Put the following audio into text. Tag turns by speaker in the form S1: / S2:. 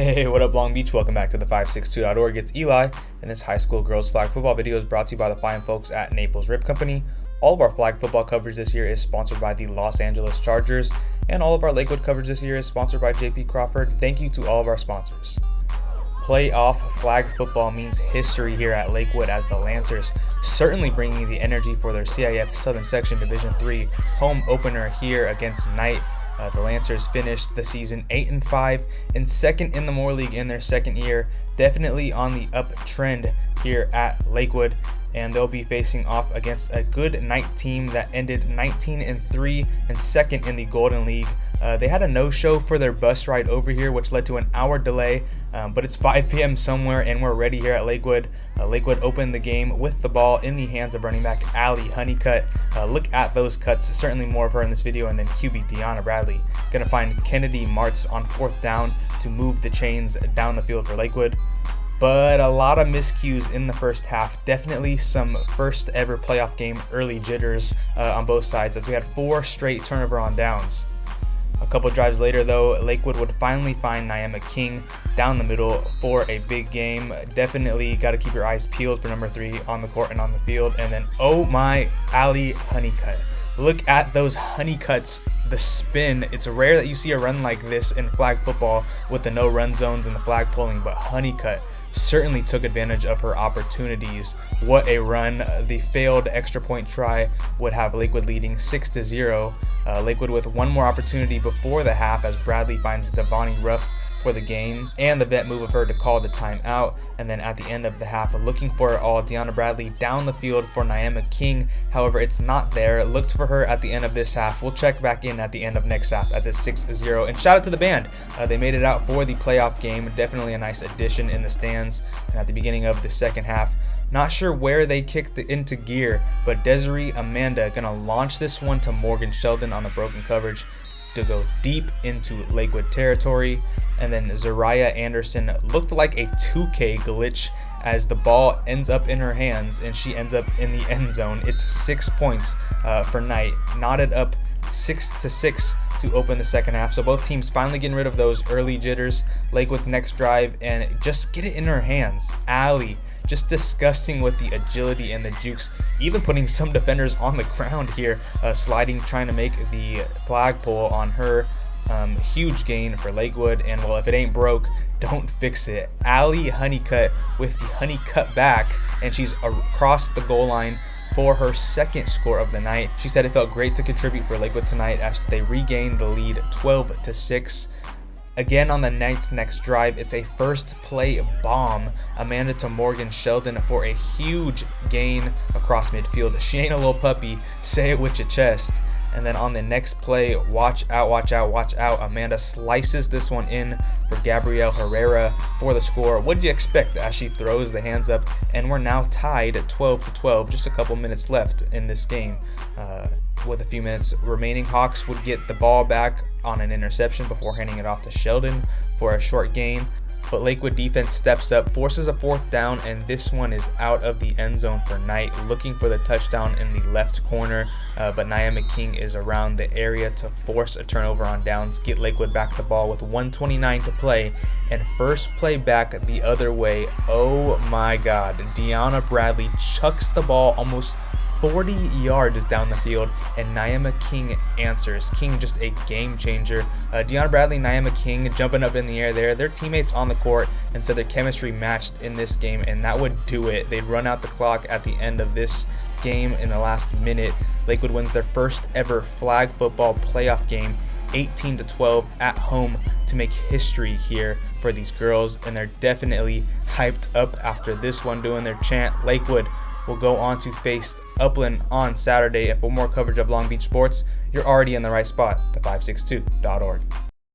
S1: Hey, what up Long Beach? Welcome back to the 562.org. It's Eli, and this high school girls flag football video is brought to you by the fine folks at Naples Rib Company. All of our flag football coverage this year is sponsored by the Los Angeles Chargers, and all of our Lakewood coverage this year is sponsored by JP Crawford. Thank you to all of our sponsors. Playoff flag football means history here at Lakewood, as the Lancers certainly bringing the energy for their CIF Southern Section Division III home opener here against Knight. The Lancers finished the season 8-5 and second in the Moore League in their second year, definitely on the uptrend here at Lakewood, and they'll be facing off against a good Knight team that ended 19-3 and second in the Golden League. They had a no-show for their bus ride over here, which led to an hour delay, but it's 5 p.m. somewhere and we're ready here at Lakewood. Lakewood opened the game with the ball in the hands of running back Allie Honeycutt. Look at those cuts, certainly more of her in this video, and then QB Deanna Bradley gonna find Kennedy Martz on fourth down to move the chains down the field for Lakewood. But a lot of miscues in the first half. Definitely some first ever playoff game early jitters on both sides, as we had 4 straight turnover on downs. A couple drives later though, Lakewood would finally find Nyema King down the middle for a big game. Definitely got to keep your eyes peeled for number 3 on the court and on the field. And then, oh my, Allie Honeycutt. Look at those honeycuts, the spin. It's rare that you see a run like this in flag football with the no run zones and the flag pulling, but Honeycutt certainly took advantage of her opportunities. What a run. The failed extra point try would have Lakewood leading 6-0. Lakewood with one more opportunity before the half, as Bradley finds Devonnie Ruff for the game, and the vet move of her to call the timeout. And then at the end of the half, looking for it all, Deanna Bradley down the field for Nyema King. However, it's not there. Looked for her at the end of this half. We'll check back in at the end of next half as it's 6-0. And shout out to the band. They made it out for the playoff game. Definitely a nice addition in the stands. And at the beginning of the second half, not sure where they kicked it into gear, but Desiree Amanda gonna launch this one to Morgan Sheldon on the broken coverage to go deep into Lakewood territory. And then Zariah Anderson looked like a 2K glitch, as the ball ends up in her hands and she ends up in the end zone. It's 6 points for Knight, knotted up 6-6 to open the second half. So both teams finally getting rid of those early jitters. Lakewood's next drive, and just get it in her hands. Allie just disgusting with the agility and the jukes, even putting some defenders on the ground here, sliding, trying to make the flagpole on her. Huge gain for Lakewood, and well, if it ain't broke, don't fix it. Allie Honeycutt with the Honeycutt back, and she's across the goal line for her second score of the night. She said it felt great to contribute for Lakewood tonight as they regained the lead 12-6. Again on the Knight's next drive, it's a first play bomb. Amanda to Morgan Sheldon for a huge gain across midfield. She ain't a little puppy, say it with your chest. And then on the next play, watch out, watch out, watch out. Amanda slices this one in for Gabrielle Herrera for the score. What did you expect as she throws the hands up? And we're now tied at 12-12, just a couple minutes left in this game. With a few minutes remaining, Hawks would get the ball back on an interception before handing it off to Sheldon for a short gain. But Lakewood defense steps up, forces a fourth down, and this one is out of the end zone for Knight, looking for the touchdown in the left corner. But Nyema King is around the area to force a turnover on downs, get Lakewood back the ball with 1:29 to play, and first play back the other way. Oh my God, Deanna Bradley chucks the ball almost 40 yards down the field, and Nyema King answers. King just a game changer. Deanna Bradley and Nyema King jumping up in the air there. Their teammates on the court, and so their chemistry matched in this game, and that would do it. They'd run out the clock at the end of this game in the last minute. Lakewood wins their first ever flag football playoff game, 18-12 at home, to make history here for these girls, and they're definitely hyped up after this one, doing their chant. Lakewood will go on to face Upland on Saturday. And for more coverage of Long Beach sports, you're already in the right spot, the562.org.